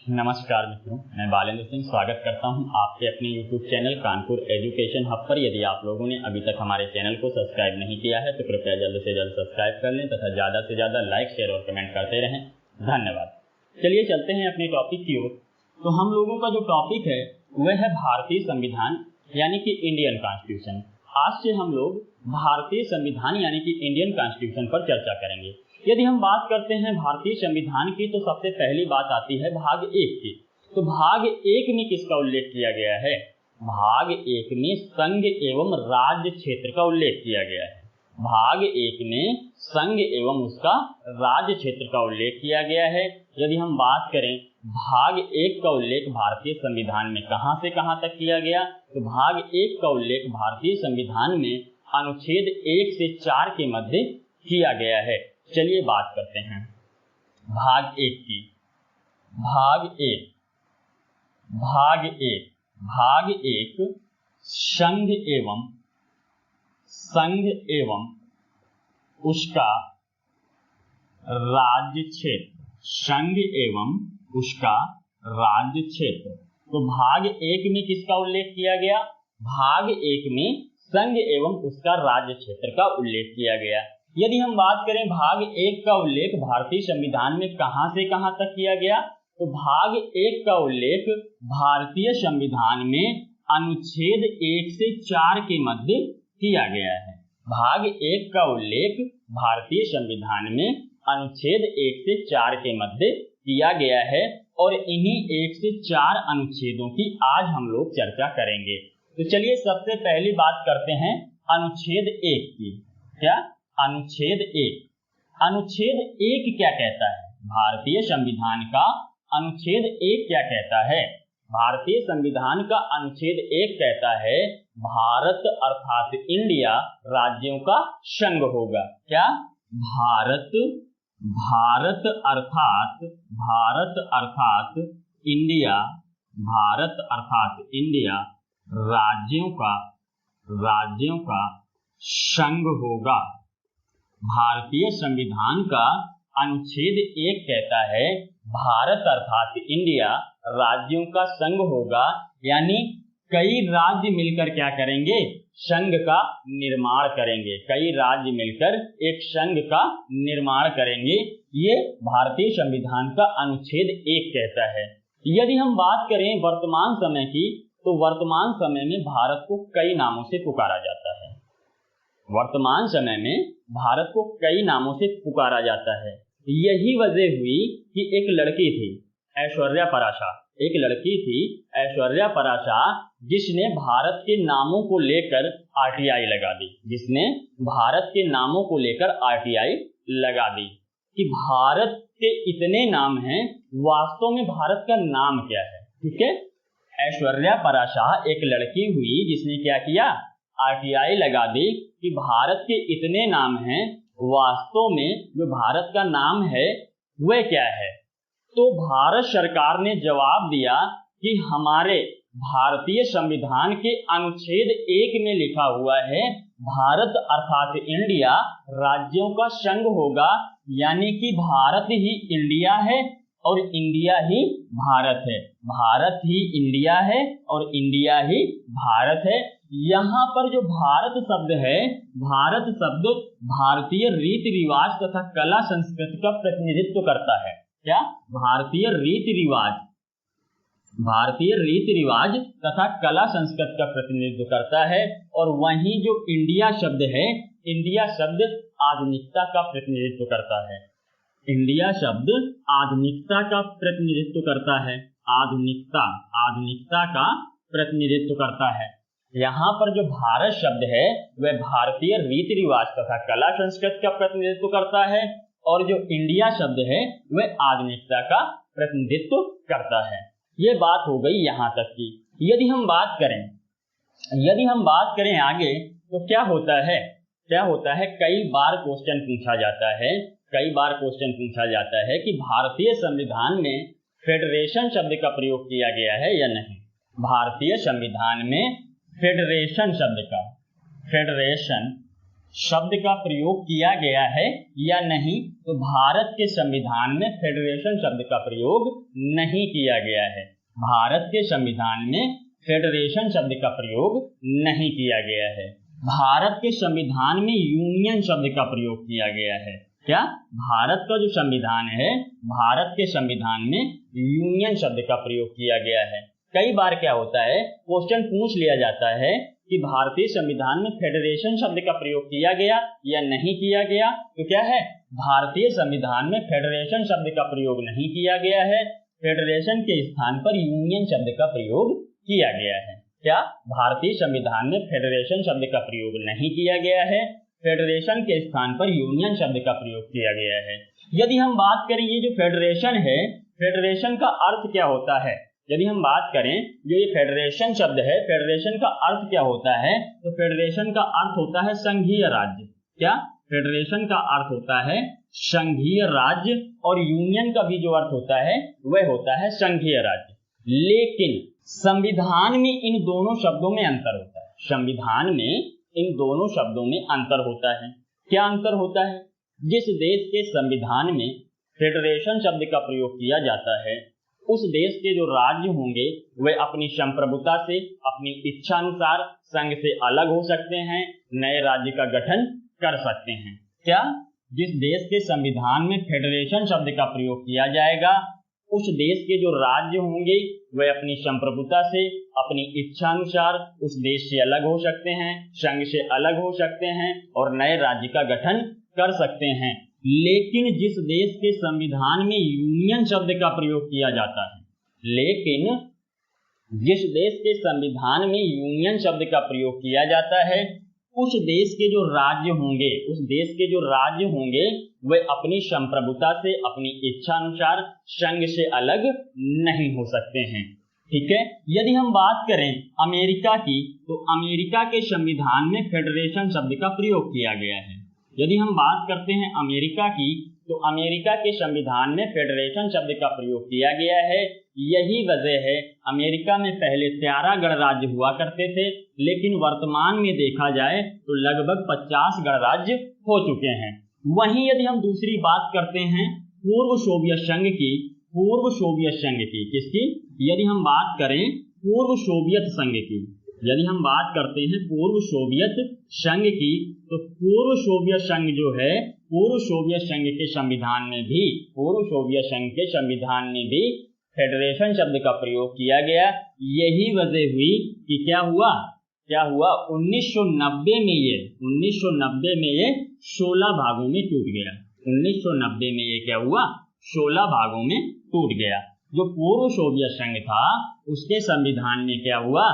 नमस्कार मित्रों, मैं बालेंद्र सिंह स्वागत करता हूं आपके अपने YouTube channel Kanpur education hub पर। यदि आप लोगों ने अभी तक हमारे चैनल को सब्सक्राइब नहीं किया है तो कृपया जल्द से जल्द सब्सक्राइब कर लें तथा ज़्यादा से ज़्यादा लाइक, शेयर और कमेंट करते रहें। धन्यवाद। चलिए चलते हैं अपने टॉपिक की ओर। तो हम लोगों का जो टॉपिक है वह है भारतीय संविधान यानी कि इंडियन कॉन्स्टिट्यूशन। आज से हम लोग भारतीय संविधान यानी कि इंडियन कॉन्स्टिट्यूशन पर चर्चा करेंगे। यदि हम बात करते हैं भारतीय संविधान की तो सबसे पहली बात आती है भाग 1 की। तो भाग 1 में किसका उल्लेख किया गया है? भाग 1 में संघ एवं राज्य क्षेत्र का उल्लेख किया गया है। भाग 1 में संघ एवं उसका राज्य क्षेत्र का उल्लेख किया गया है। यदि हम बात करें भाग 1 का उल्लेख भारतीय संविधान में कहां से कहां तक किया गया, तो भाग 1 का उल्लेख भारतीय संविधान में अनुच्छेद 1 से 4 के मध्य किया गया है। चलिए बात करते हैं भाग 1 की। भाग 1 संघ एवं उसका राज्य क्षेत्र। संघ एवं उसका राज्य क्षेत्र। तो भाग 1 में किसका उल्लेख किया गया? भाग 1 में संघ एवं उसका राज्य क्षेत्र का उल्लेख किया गया। यदि हम बात करें भाग 1 का उल्लेख भारतीय संविधान में कहां से कहां तक किया गया, तो भाग 1 का उल्लेख भारतीय संविधान में अनुच्छेद 1 से 4 के मध्य किया गया है। भाग 1 का उल्लेख भारतीय संविधान में अनुच्छेद 1 से 4 के मध्य किया गया है और इन्हीं 1 से 4 अनुच्छेदों की आज हम लोग चर्चा करेंगे। तो चलिए सबसे पहली बात करते हैं अनुच्छेद 1 की। क्या? अनुच्छेद 1। अनुच्छेद 1 क्या कहता है? भारतीय संविधान का अनुच्छेद 1 क्या कहता है? भारतीय संविधान का अनुच्छेद 1 कहता है भारत अर्थात इंडिया राज्यों का संघ होगा। क्या? भारत अर्थात इंडिया राज्यों का संघ होगा। भारतीय संविधान का अनुच्छेद 1 कहता है भारत अर्थात इंडिया राज्यों का संघ होगा, यानी कई राज्य मिलकर क्या करेंगे? संघ का निर्माण करेंगे। कई राज्य मिलकर एक संघ का निर्माण करेंगे। ये भारतीय संविधान का अनुच्छेद 1 कहता है। यदि हम बात करें वर्तमान समय की, तो वर्तमान समय में भारत को कई नामों से पुकारा जाता है। वर्तमान समय में भारत को कई नामों से पुकारा जाता है। यही वजह हुई कि एक लड़की थी ऐश्वर्या पराशा, जिसने भारत के नामों को लेकर आरटीआई लगा दी कि भारत के इतने नाम हैं, वास्तव में भारत का नाम क्या है। ठीक है, ऐश्वर्या पराशा एक लड़की हुई जिसने क्या किया? आरटीआई लगा दी कि भारत के इतने नाम हैं, वास्तव में जो भारत का नाम है वह क्या है। तो भारत सरकार ने जवाब दिया कि हमारे भारतीय संविधान के अनुच्छेद 1 में लिखा हुआ है भारत अर्थात इंडिया राज्यों का संघ होगा, यानी कि भारत ही इंडिया है और इंडिया ही भारत है। भारत ही इंडिया है और इंडिया ही भारत है। यहाँ पर जो भारत शब्द है, भारत शब्द भारतीय रीति रिवाज तथा कला संस्कृति का प्रतिनिधित्व करता है। क्या? भारतीय रीति रिवाज तथा कला संस्कृति का प्रतिनिधित्व करता है। और वहीं जो इंडिया शब्द है, इंडिया शब्द आधुनिकता का प्रतिनिधित्व करता है। इंडिया शब्द आधुनिकता का प्रतिनिधित्व करता है। आधुनिकता का प्रतिनिधित्व करता है। यहाँ पर जो भारत शब्द है वह भारतीय रीति रिवाज तथा कला संस्कृति का प्रतिनिधित्व करता है और जो इंडिया शब्द है वह आधुनिकता का प्रतिनिधित्व करता है। ये बात हो गई यहाँ तक की। यदि हम बात करें आगे तो क्या होता है? कई बार क्वेश्चन पूछा जाता है कि भारतीय संविधान में फेडरेशन शब्द का प्रयोग किया गया है या नहीं। भारतीय संविधान में फेडरेशन शब्द का प्रयोग किया गया है या नहीं, तो भारत के संविधान में फेडरेशन शब्द का प्रयोग नहीं किया गया है। भारत के संविधान में फेडरेशन शब्द का प्रयोग नहीं किया गया है। भारत के संविधान में यूनियन शब्द का प्रयोग किया गया है। क्या? भारत का जो संविधान है, भारत के संविधान में यूनियन शब्द का प्रयोग किया गया है। कई बार क्या होता है, क्वेश्चन पूछ लिया जाता है कि भारतीय संविधान में फेडरेशन शब्द का प्रयोग किया गया या नहीं किया गया, तो क्या है, भारतीय संविधान में फेडरेशन शब्द का प्रयोग नहीं किया गया है। फेडरेशन के स्थान पर यूनियन शब्द का प्रयोग किया गया है। क्या? भारतीय संविधान में फेडरेशन शब्द का प्रयोग नहीं किया गया है, फेडरेशन के स्थान पर यूनियन शब्द का प्रयोग किया गया है। यदि हम बात करें ये जो फेडरेशन है, फेडरेशन का अर्थ क्या होता है, यदि हम बात करें जो ये फेडरेशन शब्द है, फेडरेशन का अर्थ क्या होता है, तो फेडरेशन का अर्थ होता है संघीय राज्य। क्या? फेडरेशन का अर्थ होता है संघीय राज्य, और यूनियन का भी जो अर्थ होता है वह होता है संघीय राज्य। लेकिन संविधान में इन दोनों शब्दों में अंतर होता है। संविधान में इन दोनों शब्दों में अंतर होता है। क्या अंतर होता है? जिस देश के संविधान में फेडरेशन शब्द का प्रयोग किया जाता है, उस देश के जो राज्य होंगे वे अपनी संप्रभुता से, अपनी इच्छानुसार संघ से अलग हो सकते हैं, नए राज्य का गठन कर सकते हैं। क्या? जिस देश के संविधान में फेडरेशन शब्द का प्रयोग किया जाएगा, उस देश के जो राज्य होंगे वे अपनी संप्रभुता से, अपनी इच्छानुसार उस देश से अलग हो सकते हैं, संघ से अलग हो सकते हैं और नए राज्य का गठन कर सकते हैं। लेकिन जिस देश के संविधान में यूनियन शब्द का प्रयोग किया जाता है, लेकिन जिस देश के संविधान में यूनियन शब्द का प्रयोग किया जाता है, उस देश के जो राज्य होंगे, उस देश के जो राज्य होंगे वे अपनी संप्रभुता से, अपनी इच्छानुसार संघ से अलग नहीं हो सकते हैं। ठीक है। यदि हम बात करें अमेरिका की, तो अमेरिका के संविधान में फेडरेशन शब्द का प्रयोग किया गया है। यदि हम बात करते हैं अमेरिका की, तो अमेरिका के संविधान में फेडरेशन शब्द का प्रयोग किया गया है। यही वजह है, अमेरिका में पहले 13 गणराज्य हुआ करते थे, लेकिन वर्तमान में देखा जाए तो लगभग 50 गणराज्य हो चुके हैं। वहीं यदि हम दूसरी बात करते हैं पूर्व सोवियत संघ की, पूर्व सोवियत संघ की, किसकी? यदि हम बात करें पूर्व सोवियत संघ की, यदि हम बात करते हैं पूर्व सोवियत संघ की, तो पूर्व सोवियत संघ जो है, पूर्व सोवियत संघ के संविधान में भी, पूर्व सोवियत संघ के संविधान में भी फेडरेशन शब्द का प्रयोग किया गया। यही वजह हुई कि क्या हुआ 1990 में ये 16 भागों में टूट गया। 1990 में ये क्या हुआ? 16 भागों में टूट गया। जो पूर्व सोवियत संघ था उसके संविधान में क्या हुआ?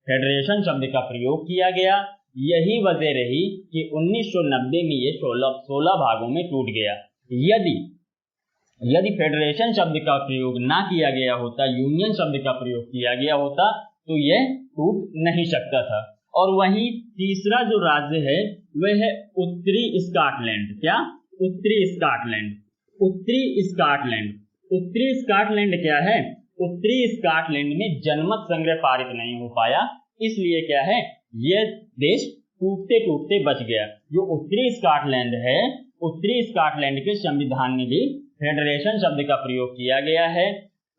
फेडरेशन शब्द का प्रयोग किया गया। यही वजह रही कि 1990 में ये 16 भागों में टूट गया। यदि फेडरेशन शब्द का प्रयोग ना किया गया होता, यूनियन शब्द का प्रयोग किया गया होता, तो यह टूट नहीं सकता था। और वहीं तीसरा जो राज्य है वह है उत्तरी स्कॉटलैंड। क्या? उत्तरी स्कॉटलैंड। उत्तरी स्कॉटलैंड, उत्तरी स्कॉटलैंड क्या है? उत्तरी स्कॉटलैंड में जनमत संग्रह पारित नहीं हो पाया, इसलिए क्या है, यह देश टूटते टूटते बच गया। जो उत्तरी स्कॉटलैंड है, उत्तरी स्कॉटलैंड के संविधान में भी फेडरेशन शब्द का प्रयोग किया गया है।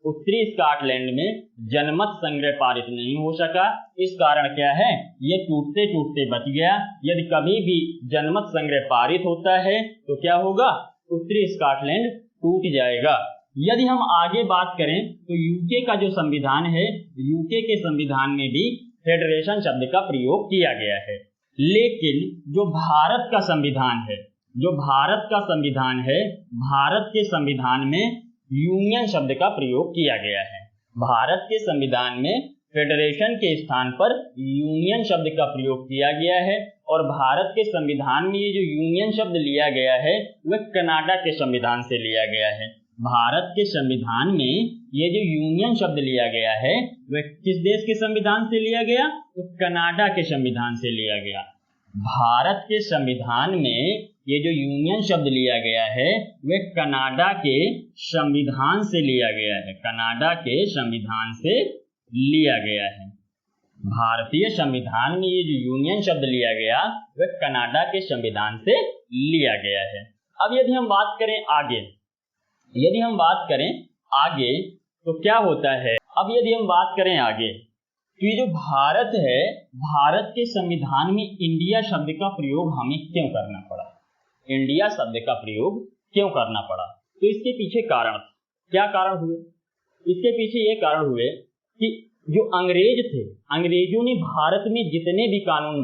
उत्तरी स्कॉटलैंड में जनमत संग्रह पारित नहीं हो सका, इस कारण क्या है, ये टूटते टूटते बच गया। यदि कभी भी जनमत संग्रह पारित होता है तो क्या होगा? उत्तरी स्कॉटलैंड टूट जाएगा। यदि हम आगे बात करें तो यूके का जो संविधान है, यूके के संविधान में भी फेडरेशन शब्द का प्रयोग किया गया है। लेकिन जो भारत का संविधान है, जो भारत का संविधान है, भारत के संविधान में यूनियन शब्द का प्रयोग किया गया है। भारत के संविधान में फेडरेशन के स्थान पर यूनियन शब्द का प्रयोग किया गया है। और भारत के संविधान में ये जो यूनियन शब्द लिया गया है वह कनाडा के संविधान से लिया गया है। भारत के संविधान में ये जो यूनियन शब्द लिया गया है वह किस देश के संविधान से लिया गया? तो कनाडा के संविधान से लिया गया। भारत के संविधान में ये जो यूनियन शब्द लिया गया है वह कनाडा के संविधान से लिया गया है। कनाडा के संविधान से लिया गया है। भारतीय संविधान में ये जो यूनियन शब्द लिया गया वह कनाडा के संविधान से लिया गया है। अब यदि हम बात करें आगे तो क्या होता है। अब यदि हम बात करें आगे तो ये जो भारत है, भारत के संविधान में इंडिया शब्द का प्रयोग हमें क्यों करना पड़ा, इंडिया शब्द का प्रयोग क्यों करना पड़ा? तो इसके पीछे कारण क्या कारण हुए? इसके पीछे ये कारण हुए कि जो अंग्रेज थे, अंग्रेजों ने भारत में जितने भी कानून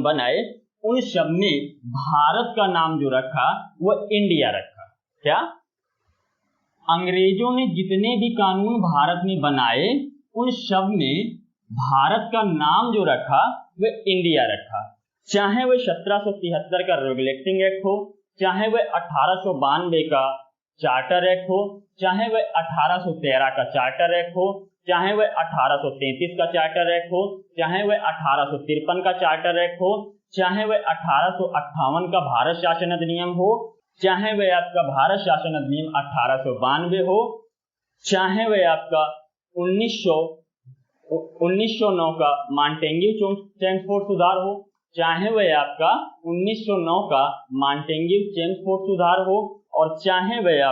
बनाए, उन सब में भारत का नाम जो रखा वह इंडिया रखा। क्या? अंग्रेजों ने जितने भी कानून भारत में बनाए, उन सब में भारत का नाम जो रखा वह इंडिया रखा। चाहे वह 1773 का रेगुलेटिंग एक्ट हो, चाहे वह 1892 का चार्टर एक्ट हो, चाहे वह 1813 का चार्टर एक्ट हो, चाहे वह 1833 का चार्टर एक्ट हो, चाहे वह 1853 का चार्टर एक्ट हो, चाहे वह 1858 का भारत शासन अधिनियम हो, चाहे वह आपका भारत शासन अधिनियम 1892 हो, चाहे वह आपका 1909 का मॉन्टेग्यू चेम्सफोर्ड सुधार हो, चाहे वह आपका 1909 का मॉन्टेग्यू चेम्सफोर्ड सुधार हो, और चाहे वह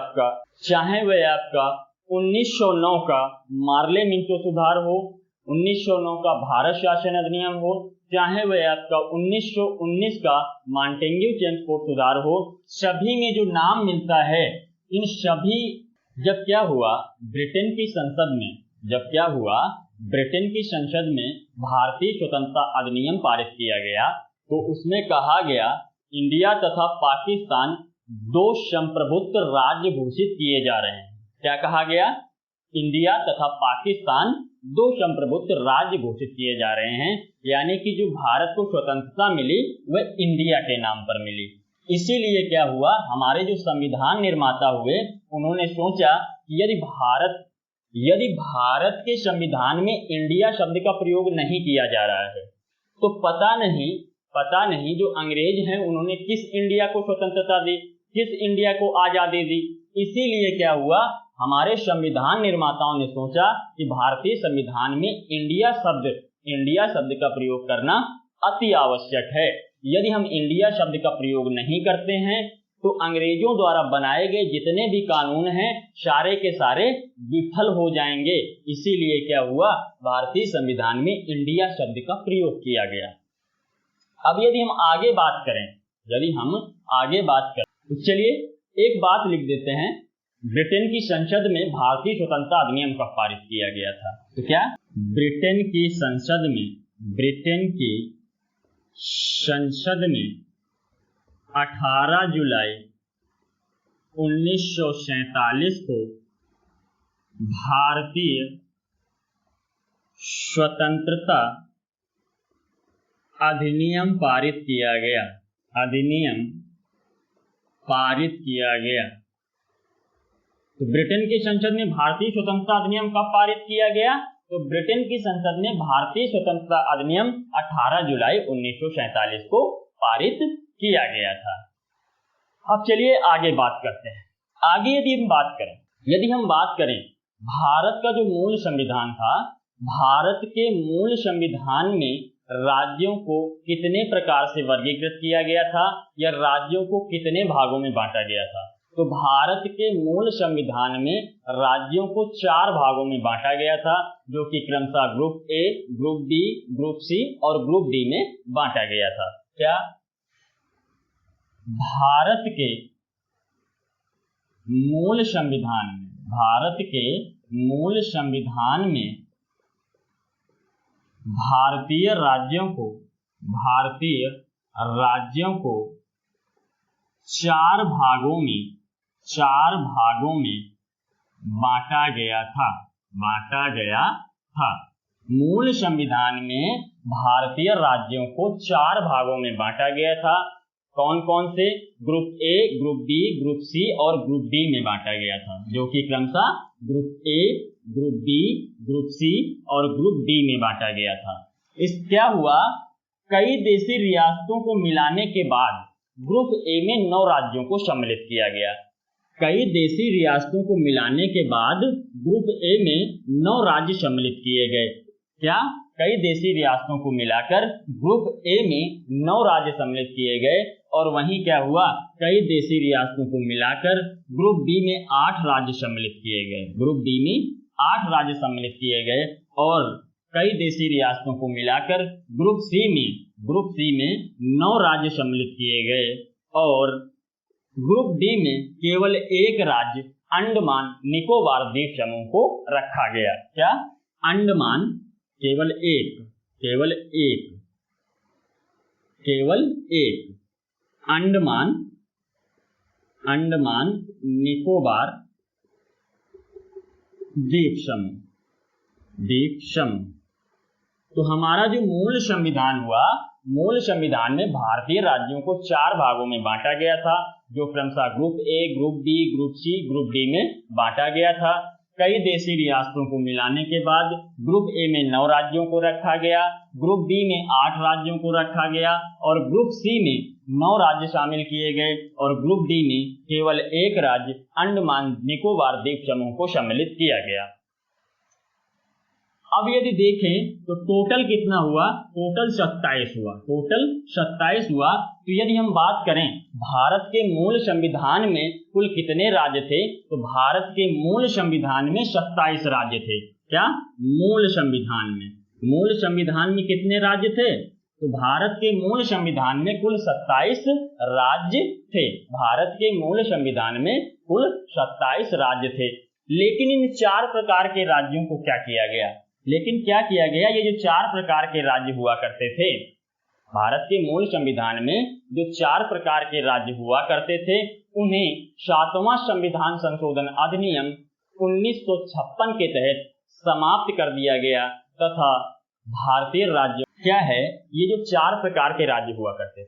आपका 1909 का मार्ले मिंटो सुधार हो, 1909 का भारत शासन अधिनियम हो, चाहे वह आपका 1919 का मॉन्टेग्यू चेम्सफोर्ड सुधार हो, सभी में जो नाम मिलता है, इन सभी जब क्या हुआ ब्रिटेन की संसद में भारतीय स्वतंत्रता अधिनियम पारित किया गया, तो उसमें कहा गया इंडिया तथा पाकिस्तान दो संप्रभुत्व राज्य घोषित किए जा रहे हैं। क्या कहा गया? इंडिया तथा पाकिस्तान दो संप्रभुत्व राज्य घोषित किए जा रहे हैं, यानी कि जो भारत को स्वतंत्रता मिली वह इंडिया के नाम पर मिली। इसीलिए क्या हुआ, हमारे जो संविधान निर्माता हुए उन्होंने सोचा कि यदि भारत के संविधान में इंडिया शब्द का प्रयोग नहीं किया जा रहा है तो पता नहीं जो अंग्रेज हैं उन्होंने किस इंडिया को स्वतंत्रता दी, किस इंडिया को आजादी दी। इसीलिए क्या हुआ, हमारे संविधान निर्माताओं ने सोचा कि भारतीय संविधान में इंडिया शब्द का प्रयोग करना अति आवश्यक है। यदि हम इंडिया शब्द का प्रयोग नहीं करते हैं तो अंग्रेजों द्वारा बनाए गए जितने भी कानून हैं सारे के सारे विफल हो जाएंगे। इसीलिए क्या हुआ, भारतीय संविधान में इंडिया शब्द का प्रयोग किया गया। अब यदि हम आगे बात करें तो चलिए एक बात लिख देते हैं, ब्रिटेन की संसद में भारतीय स्वतंत्रता अधिनियम कब पारित किया गया था? तो क्या ब्रिटेन की संसद में 18 जुलाई 1947 को भारतीय स्वतंत्रता अधिनियम पारित किया गया। तो ब्रिटेन की संसद में भारतीय स्वतंत्रता अधिनियम कब पारित किया गया? तो ब्रिटेन की संसद में भारतीय स्वतंत्रता अधिनियम 18 जुलाई 1947 को पारित किया गया था। अब चलिए आगे बात करते हैं। आगे यदि हम बात करें भारत का जो मूल संविधान था, भारत के मूल संविधान में राज्यों को कितने प्रकार से वर्गीकृत किया गया था या राज्यों को कितने भागों में बांटा गया था? तो भारत के मूल संविधान में राज्यों को 4 भागों में बांटा गया था, जो कि क्रमशः group A, group B, group C और ग्रुप डी में बांटा गया था। क्या भारत के मूल संविधान में भारतीय राज्यों को 4 भागों में बांटा गया था। मूल संविधान में भारतीय राज्यों को 4 भागों में बांटा गया था। कौन कौन से? Group A, group B, group C और ग्रुप डी में बांटा गया था, जो कि क्रमशः group A, group B, group C और ग्रुप डी में बांटा गया था। इस क्या हुआ, कई देशी रियासतों को मिलाने के बाद ग्रुप ए में 9 राज्यों को सम्मिलित किया गया। कई देशी रियासतों को मिलाने के बाद ग्रुप ए में 9 राज्य सम्मिलित किए गए। क्या? कई देशी रियासतों को मिलाकर ग्रुप ए में 9 राज्य सम्मिलित किए गए और वहीं क्या हुआ, कई देशी रियासतों को मिलाकर ग्रुप बी में 8 राज्य सम्मिलित किए गए। ग्रुप बी में 8 राज्य सम्मिलित किए गए और कई देशी रियासतों को मिलाकर ग्रुप सी में 9 राज्य सम्मिलित किए गए और ग्रुप डी में केवल एक राज्य अंडमान निकोबार द्वीप समूह को रखा गया। क्या? अंडमान केवल एक अंडमान निकोबार द्वीप समूह। तो हमारा जो मूल संविधान हुआ, मूल संविधान में भारतीय राज्यों को 4 भागों में बांटा गया था, जो क्रमशः group A, group B, group C, group D में बांटा गया था। कई देशी रियासतों को मिलाने के बाद ग्रुप ए में 9 राज्यों को रखा गया, ग्रुप बी में 8 राज्यों को रखा गया और ग्रुप सी में 9 राज्य शामिल किए गए और ग्रुप डी में केवल एक राज्य अंडमान निकोबार द्वीप समूह को सम्मिलित किया गया। अब यदि देखें तो टोटल कितना हुआ, टोटल 27 हुआ। तो यदि हम बात करें भारत के मूल संविधान में कुल कितने राज्य थे, तो भारत के मूल संविधान में 27 राज्य थे। क्या? मूल संविधान में कितने राज्य थे? तो भारत के मूल संविधान में कुल 27 राज्य थे। भारत के मूल संविधान में कुल 27 राज्य थे। लेकिन इन 4 प्रकार के राज्यों को क्या किया गया? ये जो 4 प्रकार के राज्य हुआ करते थे, भारत के मूल संविधान में जो 4 प्रकार के राज्य हुआ करते थे, उन्हें 7वां संविधान संशोधन अधिनियम 1956 के तहत समाप्त कर दिया गया तथा भारतीय राज्य क्या है, ये जो 4 प्रकार के राज्य हुआ करते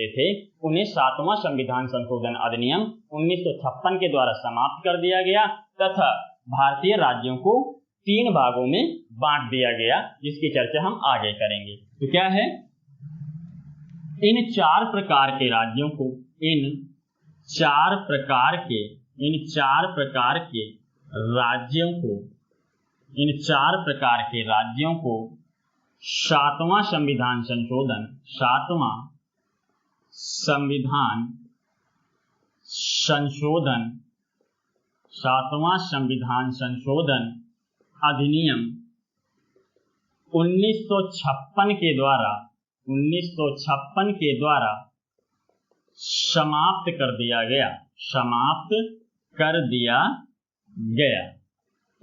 थे, उन्हें 7वां संविधान संशोधन अधिनियम 1956 के द्वारा समाप्त कर दिया गया तथा भारतीय राज्यों को 3 भागों में बांट दिया गया, जिसकी चर्चा हम आगे करेंगे। तो क्या है, इन 4 प्रकार के राज्यों को, इन 4 प्रकार के राज्यों को 7वां संविधान संशोधन अधिनियम 1956 के द्वारा समाप्त कर दिया गया।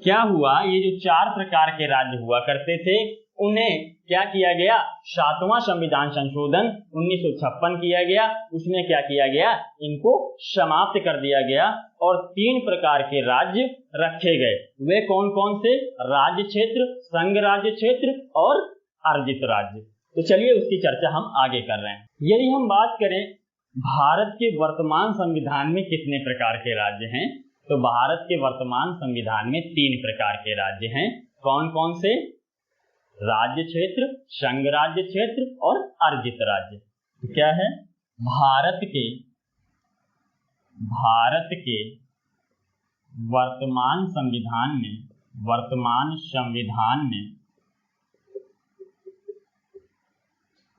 क्या हुआ, ये जो 4 प्रकार के राज्य हुआ करते थे, उन्हें क्या किया गया, 7वां संविधान संशोधन 1956 किया गया, उसमें क्या किया गया, इनको समाप्त कर दिया गया और 3 प्रकार के राज्य रखे गए। वे कौन कौन से? राज्य क्षेत्र, संघ राज्य क्षेत्र और अर्जित राज्य। तो चलिए उसकी चर्चा हम आगे कर रहे हैं। यदि हम बात करें भारत के वर्तमान संविधान में कितने प्रकार के राज्य हैं, तो भारत के वर्तमान संविधान में 3 प्रकार के राज्य हैं। कौन कौन से? राज्य क्षेत्र, संघ राज्य क्षेत्र और अर्जित राज्य। तो क्या है, भारत के वर्तमान संविधान में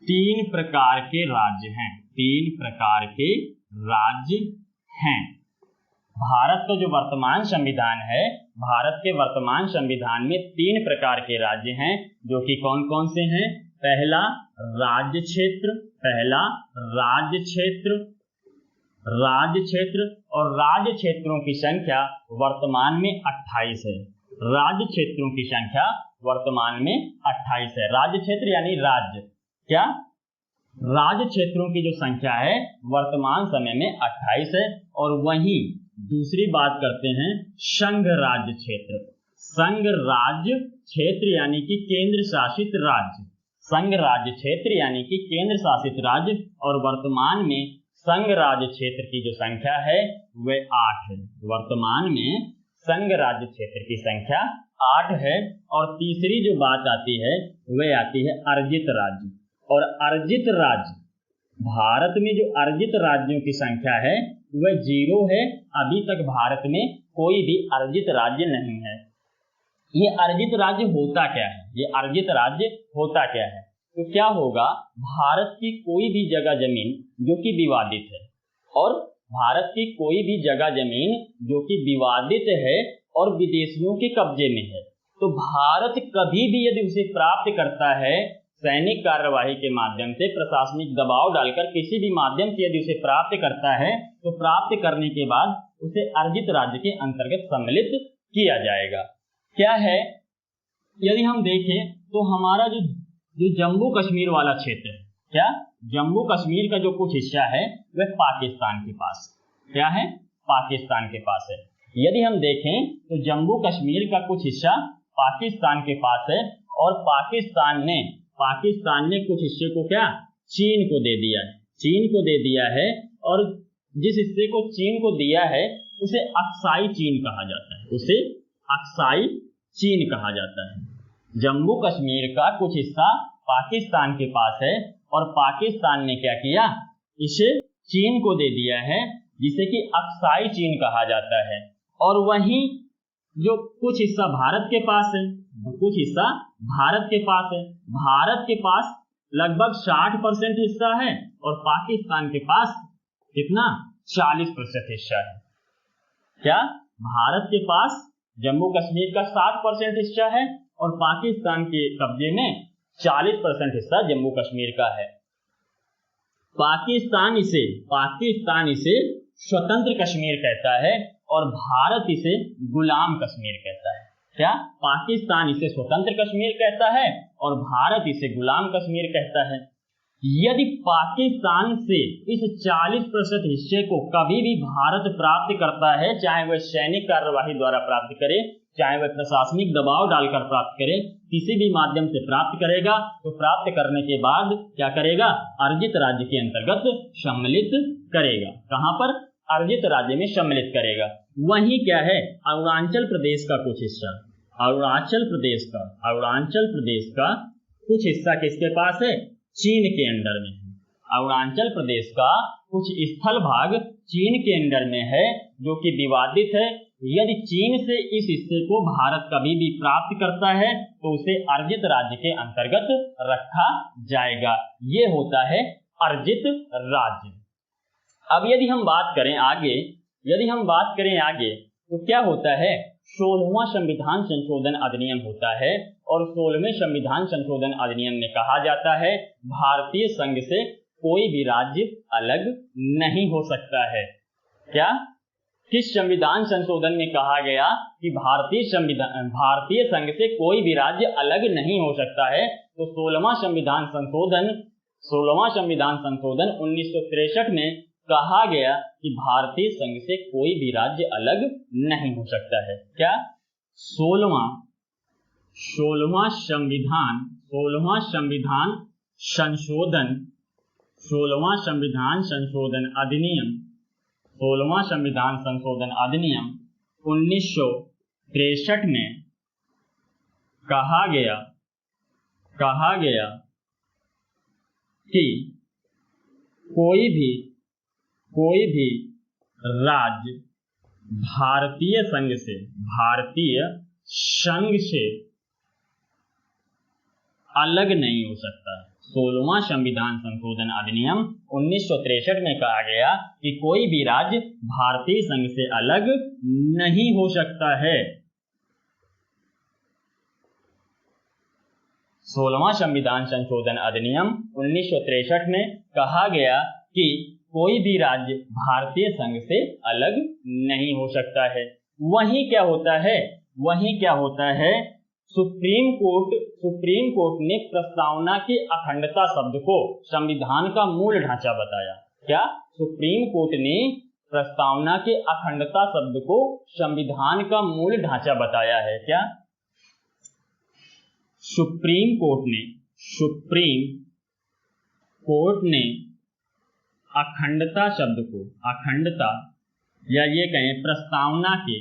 3 प्रकार के राज्य हैं। 3 प्रकार के राज्य हैं। भारत का जो वर्तमान संविधान है, भारत के वर्तमान संविधान में 3 प्रकार के राज्य हैं, जो कि कौन कौन से हैं? पहला राज्य क्षेत्र और राज्य क्षेत्रों की संख्या वर्तमान में 28 है। राज्य क्षेत्रों की संख्या वर्तमान में 28 है। राज्य क्षेत्र यानी राज्य, क्या? राज्य क्षेत्रों की जो संख्या है वर्तमान समय में 28 है। और वहीं दूसरी बात करते हैं संघ राज्य क्षेत्र। संघ राज्य क्षेत्र यानी कि केंद्र शासित राज्य, संघ राज्य क्षेत्र यानी कि केंद्र शासित राज्य, और वर्तमान में संघ राज्य क्षेत्र की जो संख्या है वह 8 है। वर्तमान में संघ राज्य क्षेत्र की संख्या 8 है। और तीसरी जो बात आती है वह आती है अर्जित राज्य। और अर्जित राज्य, भारत में जो अर्जित राज्यों की संख्या है वह 0 है। अभी तक भारत में कोई भी अर्जित राज्य नहीं है। ये अर्जित राज्य होता क्या है? ये अर्जित राज्य होता क्या है? तो क्या होगा, भारत की कोई भी जगह जमीन जो कि विवादित है, और भारत की कोई भी जगह जमीन जो कि विवादित है और विदेशियों के कब्जे में है, तो भारत कभी भी यदि उसे प्राप्त करता है सैनिक कार्यवाही के माध्यम से, प्रशासनिक दबाव डालकर किसी भी माध्यम से यदि उसे प्राप्त करता है, तो प्राप्त करने के बाद उसे अर्जित राज्य के अंतर्गत सम्मिलित किया जाएगा। क्या है, यदि हम देखें तो हमारा जो जम्मू कश्मीर वाला क्षेत्र है, क्या जम्मू कश्मीर का जो कुछ हिस्सा है वह पाकिस्तान के पास, क्या है, पाकिस्तान के पास है। यदि हम देखें तो जम्मू कश्मीर का कुछ हिस्सा पाकिस्तान के पास है, और पाकिस्तान ने कुछ हिस्से को क्या, चीन को दे दिया है, चीन को दे दिया है। और जिस हिस्से को चीन को दिया है उसे अक्साई चीन कहा जाता है, उसे अक्साई चीन कहा जाता है। जम्मू कश्मीर का कुछ हिस्सा पाकिस्तान के पास है, और पाकिस्तान ने क्या किया, इसे चीन को दे दिया है, जिसे कि अक्साई चीन कहा जाता है। और वहीं जो कुछ हिस्सा भारत के पास है, कुछ हिस्सा भारत के पास है, भारत के पास लगभग 60% हिस्सा है, और पाकिस्तान के पास कितना, 40% हिस्सा है। क्या भारत के पास जम्मू कश्मीर का 60% हिस्सा है, और पाकिस्तान के कब्जे में 40% हिस्सा जम्मू कश्मीर का है। पाकिस्तान इसे स्वतंत्र कश्मीर कहता है, और भारत इसे गुलाम कश्मीर कहता है। क्या, पाकिस्तान इसे स्वतंत्र कश्मीर कहता है और भारत इसे गुलाम कश्मीर कहता है। यदि पाकिस्तान से इस 40% हिस्से को कभी भी भारत प्राप्त करता है, चाहे वह सैनिक कार्यवाही द्वारा प्राप्त करे, चाहे वह प्रशासनिक दबाव डालकर प्राप्त करे, किसी भी माध्यम से प्राप्त करेगा, तो प्राप्त करने के बाद क्या करेगा, अर्जित राज्य के अंतर्गत सम्मिलित करेगा। कहां पर, अर्जित राज्य में सम्मिलित करेगा। वहीं क्या है, अरुणाचल प्रदेश का कुछ हिस्सा, अरुणाचल प्रदेश का कुछ हिस्सा किसके पास है, चीन के अंडर में है। अरुणाचल प्रदेश का कुछ स्थल भाग चीन के अंडर में है, जो कि विवादित है। यदि चीन से इस हिस्से को भारत कभी भी प्राप्त करता है, तो उसे अर्जित राज्य के अंतर्गत रखा जाएगा। ये होता है अर्जित राज्य। अब यदि हम बात करें आगे, तो क्या होता है, 16वां संविधान संशोधन अधिनियम होता है, और 16वें संविधान संशोधन अधिनियम में कहा जाता है भारतीय संघ से कोई भी राज्य अलग नहीं हो सकता है। क्या, किस संविधान संशोधन में कहा गया कि भारतीय संघ से कोई भी राज्य अलग नहीं हो सकता है? तो 16वां संविधान संशोधन 1963 में कहा गया कि भारतीय संघ से कोई भी राज्य अलग नहीं हो सकता है। क्या, 16वां संविधान संशोधन अधिनियम 1963 में कहा गया कि कोई भी राज्य भारतीय संघ से अलग नहीं हो सकता। 16वां संविधान संशोधन अधिनियम 1963 में कहा गया कि कोई भी राज्य भारतीय संघ से अलग नहीं हो सकता है। 16वां संविधान संशोधन अधिनियम 1963 में कहा गया कि कोई भी राज्य भारतीय संघ से अलग नहीं हो सकता है। वहीं क्या होता है, सुप्रीम कोर्ट ने प्रस्तावना की अखंडता शब्द को संविधान का मूल ढांचा बताया। क्या, सुप्रीम कोर्ट ने प्रस्तावना के अखंडता शब्द को संविधान का मूल ढांचा बताया है। क्या, सुप्रीम कोर्ट ने अखंडता शब्द को, या ये कहें प्रस्तावना के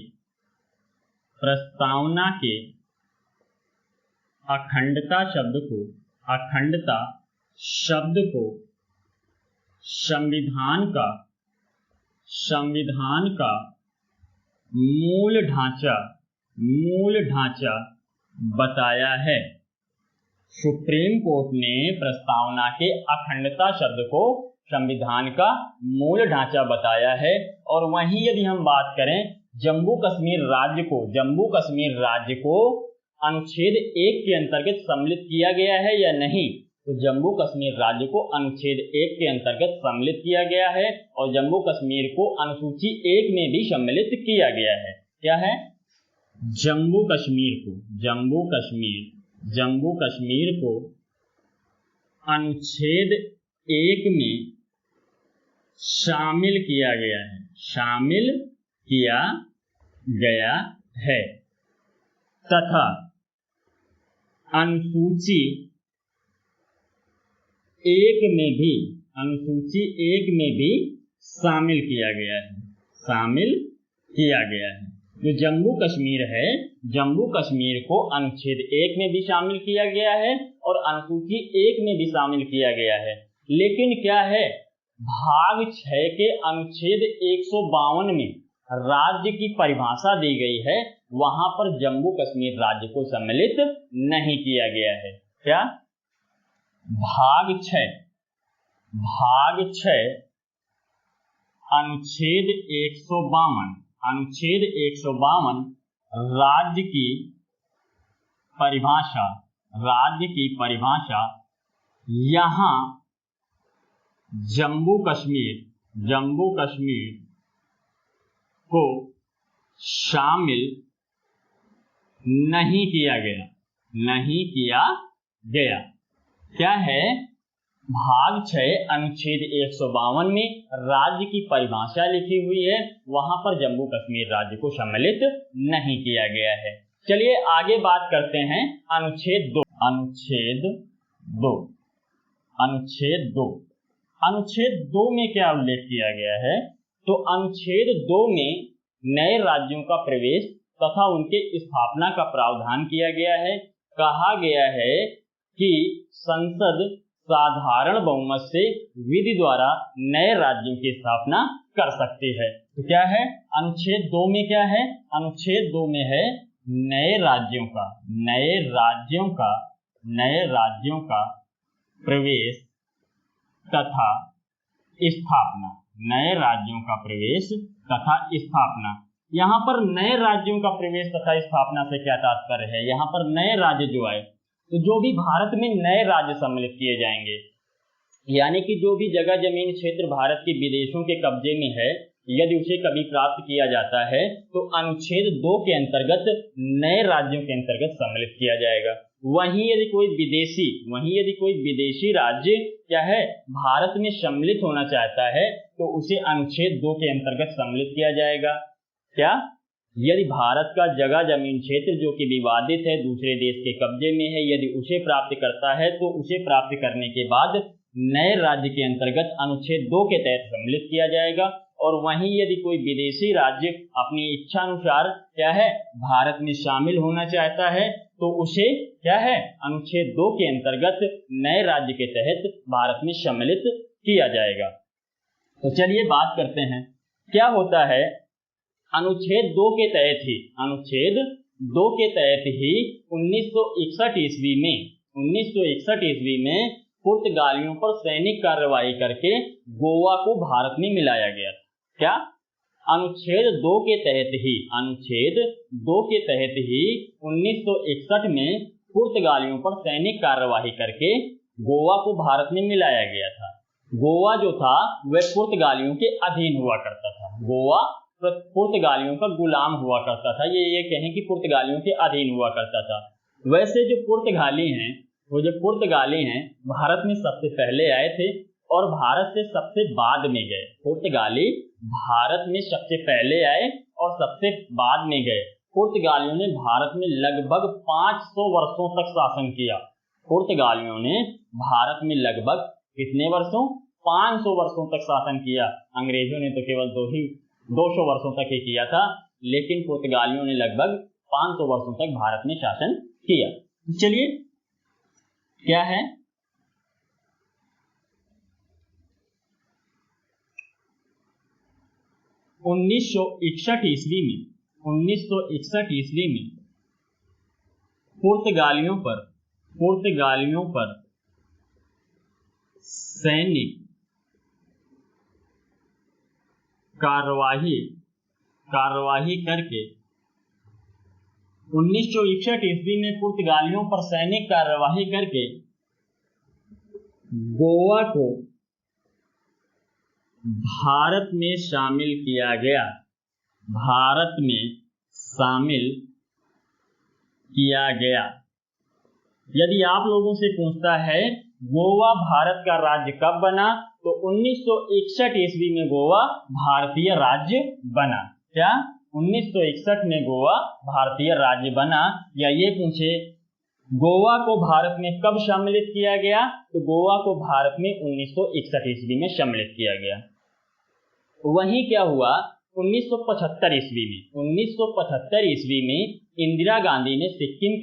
अखंडता शब्द को संविधान का संविधान का मूल ढांचा बताया है। सुप्रीम कोर्ट ने प्रस्तावना के अखंडता शब्द को संविधान का मूल ढांचा बताया है। और वहीं यदि हम बात करें जम्मू कश्मीर राज्य को अनुच्छेद 1 के अंतर्गत सम्मिलित किया गया है या नहीं, तो जम्मू कश्मीर राज्य को अनुच्छेद 1 के अंतर्गत सम्मिलित किया गया है और जम्मू कश्मीर को अनुसूची 1 में भी सम्मिलित किया गया है। क्या है? जम्मू कश्मीर को अनुच्छेद 1 में शामिल किया गया है तथा अनुसूची 1 में भी शामिल किया गया है। जो जम्मू कश्मीर है, जम्मू कश्मीर को अनुच्छेद 1 में भी शामिल किया गया है और अनुसूची 1 में भी शामिल किया गया है। लेकिन क्या है, भाग 6 के अनुच्छेद 152 में राज्य की परिभाषा दी गई है, वहां पर जम्मू कश्मीर राज्य को सम्मिलित नहीं किया गया है। क्या? भाग 6 अनुच्छेद 152 राज्य की परिभाषा यहाँ जम्मू कश्मीर को शामिल नहीं किया गया। क्या है? भाग 6 अनुच्छेद 152 में राज्य की परिभाषा लिखी हुई है, वहां पर जम्मू कश्मीर राज्य को सम्मिलित नहीं किया गया है। चलिए आगे बात करते हैं अनुच्छेद 2। अनुच्छेद 2 में क्या उल्लेख किया गया है? तो अनुच्छेद 2 में नए राज्यों का प्रवेश तथा उनके स्थापना का प्रावधान किया गया है। कहा गया है कि संसद साधारण बहुमत से विधि द्वारा नए राज्यों की स्थापना कर सकती है। तो क्या है अनुच्छेद 2 में? क्या है अनुच्छेद 2 में? है नए राज्यों का प्रवेश तथा स्थापना। नए राज्यों का प्रवेश तथा स्थापना। यहाँ पर नए राज्यों का प्रवेश तथा स्थापना से क्या तात्पर्य है? यहाँ पर नए राज्य जो आए, तो जो भी भारत में नए राज्य सम्मिलित किए जाएंगे, यानी कि जो भी जगह जमीन क्षेत्र भारत के विदेशों के कब्जे में है, यदि उसे कभी प्राप्त किया जाता है तो अनुच्छेद 2 के अंतर्गत नए राज्यों के अंतर्गत सम्मिलित किया जाएगा। वहीं यदि कोई विदेशी राज्य क्या है भारत में सम्मिलित होना चाहता है तो उसे अनुच्छेद 2 के अंतर्गत सम्मिलित किया जाएगा। क्या? यदि भारत का जगह जमीन क्षेत्र जो कि विवादित है, दूसरे देश के कब्जे में है, यदि उसे प्राप्त करता है तो उसे प्राप्त करने के बाद नए राज्य के अंतर्गत अनुच्छेद 2 के तहत सम्मिलित किया जाएगा। और वहीं यदि कोई विदेशी राज्य अपनी इच्छा अनुसार क्या है भारत में शामिल होना चाहता है तो उसे क्या है अनुच्छेद 2 के अंतर्गत नए राज्य के तहत भारत में सम्मिलित किया जाएगा। तो चलिए बात करते हैं क्या होता है अनुच्छेद 2 के तहत ही 1961 ईस्वी में पुर्तगालियों पर सैनिक कार्रवाई करके गोवा को भारत में मिलाया गया था। क्या? अनुच्छेद 2 के तहत ही 1961 में पुर्तगालियों पर सैनिक कार्रवाई करके गोवा को भारत में मिलाया गया था। गोवा जो था वह पुर्तगालियों के अधीन हुआ करता था। गोवा पुर्तगालियों का गुलाम हुआ करता था। ये कहें कि पुर्तगालियों के अधीन हुआ करता था। वैसे जो पुर्तगाली हैं भारत में सबसे पहले आए थे और भारत से सबसे बाद में गए। पुर्तगाली भारत में सबसे पहले आए और सबसे बाद में गए। पुर्तगालियों ने भारत में लगभग 500 वर्षों तक शासन किया। पुर्तगालियों ने भारत में लगभग कितने वर्षों? 500 वर्षों तक शासन किया। अंग्रेजों ने तो केवल 200 वर्षों तक ही किया था, लेकिन पुर्तगालियों ने लगभग 500 वर्षों तक भारत में शासन किया। चलिए क्या है 1961 ईस्वी में पुर्तगालियों पर सैनिक कार्यवाही करके 1961 ईस्वी में पुर्तगालियों पर सैनिक कार्यवाही करके गोवा को भारत में शामिल किया गया। यदि आप लोगों से पूछता है गोवा भारत का राज्य कब बना, तो 1961 ईस्वी में गोवा भारतीय राज्य बना। क्या 1961 में गोवा भारतीय राज्य बना? या ये पूछे गोवा को भारत में कब सम्मिलित किया गया, तो गोवा को भारत में 1961 ईस्वी में सम्मिलित किया गया। वहीं क्या हुआ 1975 ईस्वी में इंदिरा गांधी ने सिक्किम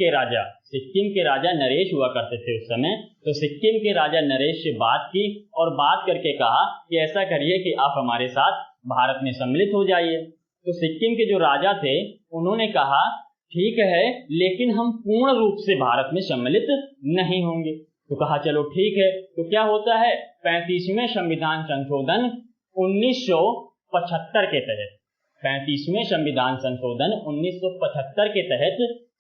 के राजा नरेश हुआ करते थे उस समय, तो सिक्किम के राजा नरेश से बात की और बात करके कहा कि ऐसा करिए कि आप हमारे साथ भारत में सम्मिलित हो जाइए। तो सिक्किम के जो राजा थे उन्होंने कहा ठीक है, लेकिन हम पूर्ण रूप से भारत में सम्मिलित नहीं होंगे। तो कहा चलो ठीक है। तो क्या होता है 35वें संविधान संशोधन 1975 के तहत 35वें संविधान संशोधन 1975 के तहत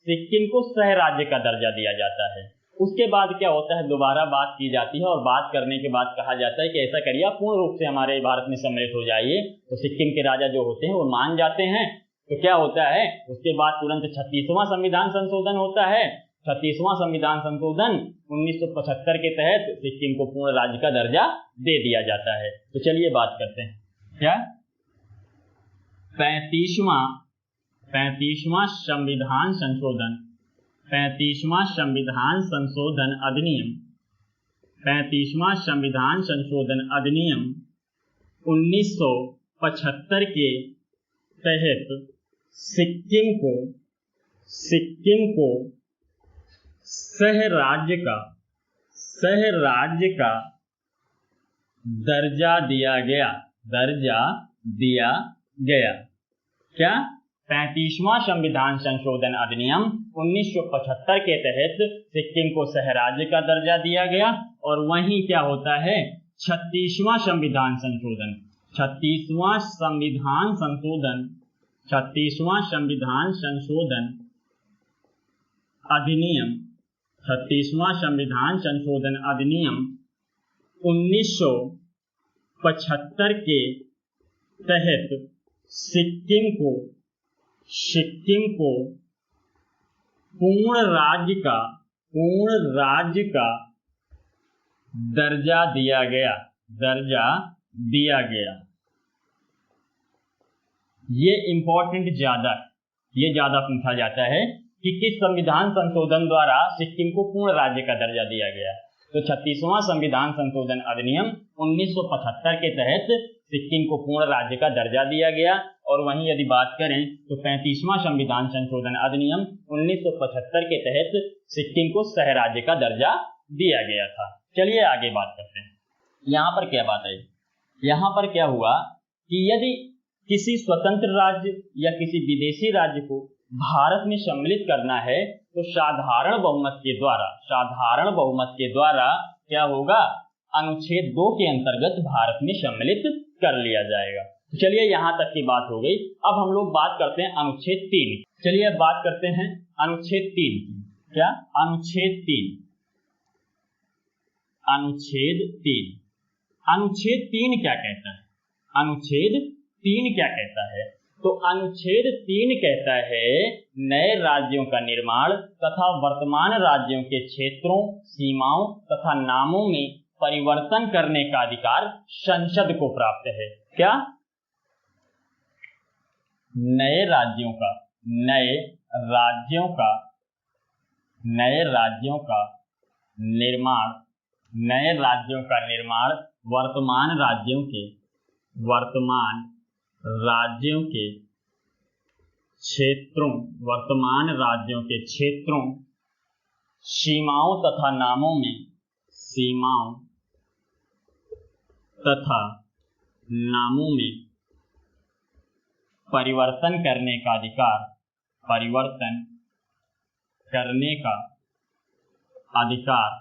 सिक्किम को सह राज्य का दर्जा दिया जाता है। उसके बाद क्या होता है दोबारा बात की जाती है और बात करने के बाद कहा जाता है कि ऐसा करिए आप पूर्ण रूप से हमारे भारत में सम्मिलित हो जाइए। तो सिक्किम के राजा जो होते हैं वो मान जाते हैं। तो क्या होता है उसके बाद तुरंत 36वां संविधान संशोधन होता है। 36वां संविधान संशोधन 1975 के तहत सिक्किम को पूर्ण राज्य का दर्जा दे दिया जाता है। तो चलिए बात करते हैं क्या 35वां संविधान संशोधन 35वां संविधान संशोधन अधिनियम 35वां संविधान संशोधन अधिनियम 1975 के तहत सिक्किम को सह राज्य का दर्जा दिया गया। क्या 35वां संविधान संशोधन अधिनियम 1975 के तहत सिक्किम को सह राज्य का दर्जा दिया गया। और वहीं क्या होता है 36वां संविधान संशोधन 36वां संविधान संशोधन अधिनियम 36वां संविधान संशोधन अधिनियम 1975 के तहत सिक्किम को पूर्ण राज्य का दर्जा दिया गया। ये इंपॉर्टेंट ज्यादा पूछा जाता है कि किस संविधान संशोधन द्वारा सिक्किम को पूर्ण राज्य का दर्जा दिया गया। तो 36वां संविधान संशोधन अधिनियम 1975 के तहत सिक्किम को पूर्ण राज्य का दर्जा दिया गया। और वहीं यदि बात करें तो 35वां संविधान संशोधन अधिनियम 1975 के तहत सिक्किम को सह राज्य का दर्जा दिया गया था। चलिए आगे बात करते हैं। यहाँ पर क्या बात आई, यहाँ पर क्या हुआ कि यदि किसी स्वतंत्र राज्य या किसी विदेशी राज्य को भारत में सम्मिलित करना है तो साधारण बहुमत के द्वारा क्या होगा अनुच्छेद 2 के अंतर्गत भारत में सम्मिलित कर लिया जाएगा। तो चलिए यहाँ तक की बात हो गई। अब हम लोग बात करते हैं अनुच्छेद 3। चलिए अब बात करते हैं अनुच्छेद 3 की। क्या अनुच्छेद 3 क्या कहता है? अनुच्छेद 3 क्या कहता है? तो अनुच्छेद 3 कहता है नए राज्यों का निर्माण तथा वर्तमान राज्यों के क्षेत्रों, सीमाओं तथा नामों में परिवर्तन करने का अधिकार संसद को प्राप्त है। क्या नए राज्यों का निर्माण वर्तमान राज्यों के क्षेत्रों, सीमाओं तथा नामों में परिवर्तन करने का अधिकार, परिवर्तन करने का अधिकार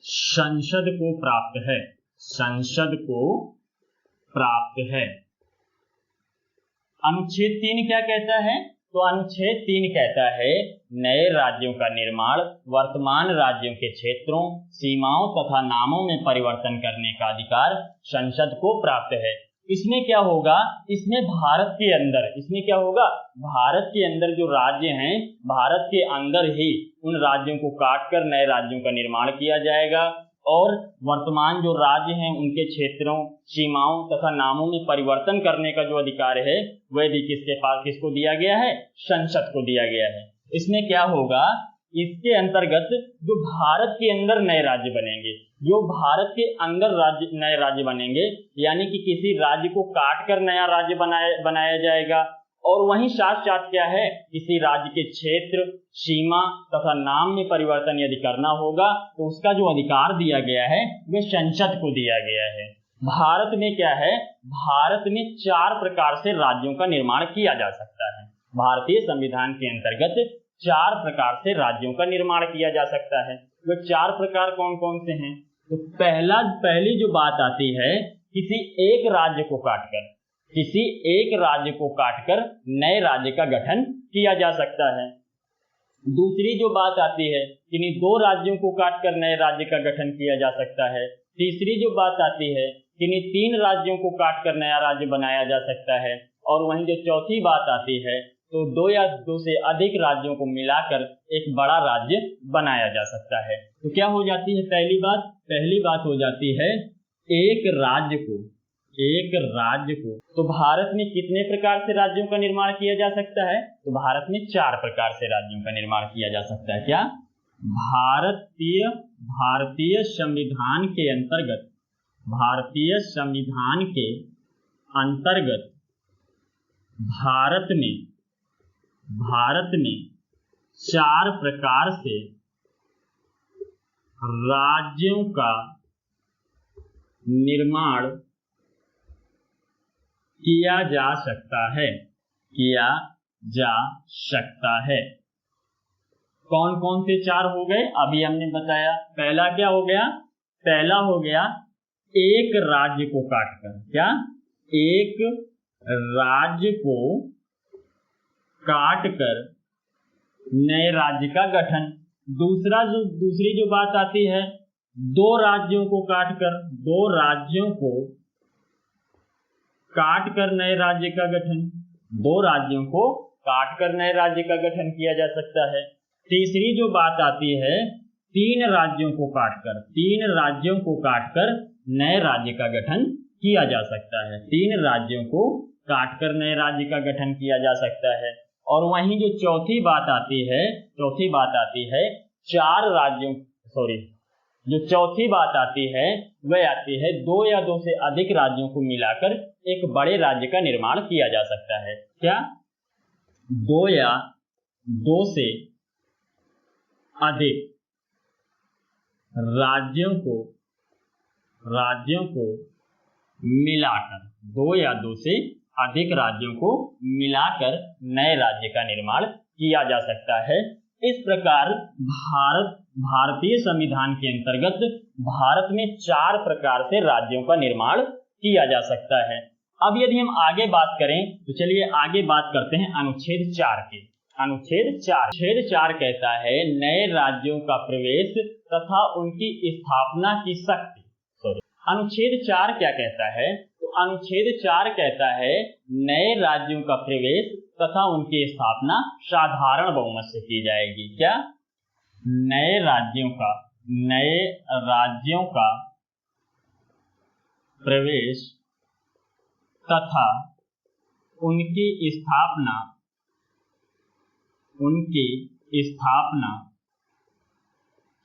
संसद को प्राप्त है, संसद को प्राप्त है। अनुच्छेद 3 क्या कहता है? तो अनुच्छेद 3 कहता है नए राज्यों का निर्माण वर्तमान राज्यों के क्षेत्रों, सीमाओं तथा नामों में परिवर्तन करने का अधिकार संसद को प्राप्त है। इसमें क्या होगा? इसमें भारत के अंदर, इसमें क्या होगा? भारत के अंदर जो राज्य हैं, भारत के अंदर ही उन राज्यों को काटकर नए राज्यों का निर्माण किया जाएगा और वर्तमान जो राज्य हैं उनके क्षेत्रों, सीमाओं तथा नामों में परिवर्तन करने का जो अधिकार है वह भी किसके पास, किसको दिया गया है? संसद को दिया गया है। इसमें क्या होगा? इसके अंतर्गत जो भारत के अंदर नए राज्य बनेंगे, जो भारत के अंदर नए राज्य बनेंगे, यानी कि किसी राज्य को काट कर नया राज्य बनाया जाएगा और वहीं साथ साथ क्या है, किसी राज्य के क्षेत्र, सीमा तथा नाम में परिवर्तन यदि करना होगा तो उसका जो अधिकार दिया गया है वह संसद को दिया गया है। भारत में क्या है? भारत में 4 प्रकार से राज्यों का निर्माण किया जा सकता है। भारतीय संविधान के अंतर्गत 4 प्रकार से राज्यों का निर्माण किया जा सकता है। वह 4 प्रकार कौन कौन से हैं? तो पहली जो बात आती है, किसी एक राज्य को काटकर, किसी एक राज्य को काटकर नए राज्य का गठन किया जा सकता है। दूसरी जो बात आती है, किन्हीं 2 राज्यों को काटकर नए राज्य का गठन किया जा सकता है। तीसरी जो बात आती है, किन्हीं 3 राज्यों को काटकर नया राज्य बनाया जा सकता है। और वहीं जो चौथी बात आती है, तो 2 या 2 से अधिक राज्यों को मिलाकर एक बड़ा राज्य बनाया जा सकता है। तो क्या हो जाती है? पहली बात हो जाती है एक राज्य को। तो भारत में कितने प्रकार से राज्यों का निर्माण किया जा सकता है? तो भारत में 4 प्रकार से राज्यों का निर्माण किया जा सकता है। क्या? भारतीय संविधान के अंतर्गत, भारतीय संविधान के अंतर्गत भारत में 4 प्रकार से राज्यों का निर्माण किया जा सकता है। कौन कौन से 4 हो गए? अभी हमने बताया। पहला क्या हो गया? पहला हो गया एक राज्य को काटकर, क्या? एक राज्य को काटकर नए राज्य का गठन। दूसरी जो बात आती है, 2 राज्यों को काटकर नए राज्य का गठन, 2 राज्यों को काटकर नए राज्य का गठन किया जा सकता है। तीसरी जो बात आती है, 3 राज्यों को काटकर नए राज्य का गठन किया जा सकता है। 3 राज्यों को काटकर नए राज्य का गठन किया जा सकता है। और वहीं जो चौथी बात आती है, जो चौथी बात आती है वह आती है 2 या 2 से अधिक राज्यों को मिलाकर एक बड़े राज्य का निर्माण किया जा सकता है। क्या? 2 या 2 से अधिक राज्यों को मिलाकर, 2 या 2 से अधिक राज्यों को मिलाकर नए राज्य का निर्माण किया जा सकता है। इस प्रकार भारतीय संविधान के अंतर्गत भारत में 4 प्रकार से राज्यों का निर्माण किया जा सकता है। अब यदि हम आगे बात करें तो चलिए आगे बात करते हैं अनुच्छेद 4 की। अनुच्छेद 4 कहता है नए राज्यों का प्रवेश तथा उनकी स्थापना की शक्ति। अनुच्छेद 4 क्या कहता है? तो अनुच्छेद 4 कहता है नए राज्यों का प्रवेश तथा उनकी स्थापना साधारण बहुमत से की जाएगी। क्या? नए राज्यों का प्रवेश तथा उनकी स्थापना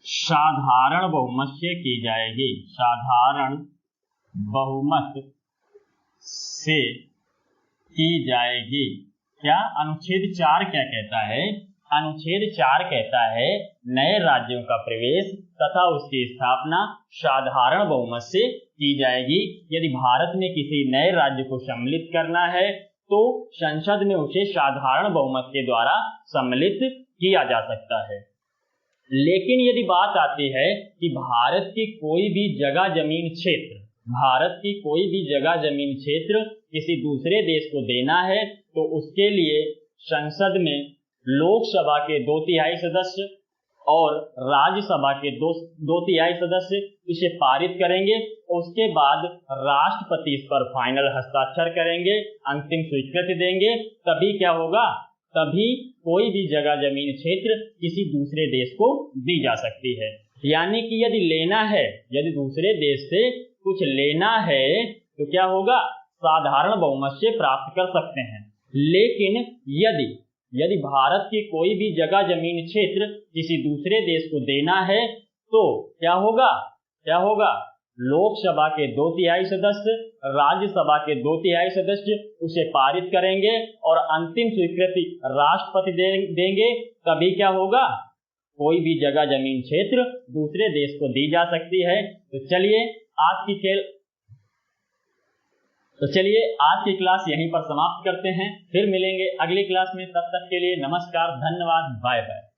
साधारण बहुमत से की जाएगी। साधारण बहुमत से की जाएगी। क्या? अनुच्छेद 4 क्या कहता है? अनुच्छेद 4 कहता है नए राज्यों का प्रवेश तथा उसकी स्थापना साधारण बहुमत से की जाएगी। यदि भारत में किसी नए राज्य को सम्मिलित करना है तो संसद में उसे साधारण बहुमत के द्वारा सम्मिलित किया जा सकता है। लेकिन यदि बात आती है कि भारत की कोई भी जगह जमीन क्षेत्र किसी दूसरे देश को देना है तो उसके लिए संसद में लोकसभा के 2/3 सदस्य और राज्यसभा के 2/3 सदस्य इसे पारित करेंगे। उसके बाद राष्ट्रपति इस पर फाइनल हस्ताक्षर करेंगे, अंतिम स्वीकृति देंगे। तभी क्या होगा, तभी कोई भी जगह जमीन क्षेत्र किसी दूसरे देश को दी जा सकती है। यानी कि यदि दूसरे देश से कुछ लेना है तो क्या होगा, साधारण बहुमत से प्राप्त कर सकते हैं। लेकिन यदि भारत की कोई भी जगह जमीन क्षेत्र किसी दूसरे देश को देना है तो क्या होगा, लोकसभा के 2/3 सदस्य, राज्यसभा के 2/3 सदस्य उसे पारित करेंगे और अंतिम स्वीकृति राष्ट्रपति देंगे। तभी क्या होगा, कोई भी जगह जमीन क्षेत्र दूसरे देश को दी जा सकती है। तो चलिए आज की क्लास यहीं पर समाप्त करते हैं। फिर मिलेंगे अगली क्लास में। तब तक के लिए नमस्कार, धन्यवाद, बाय बाय।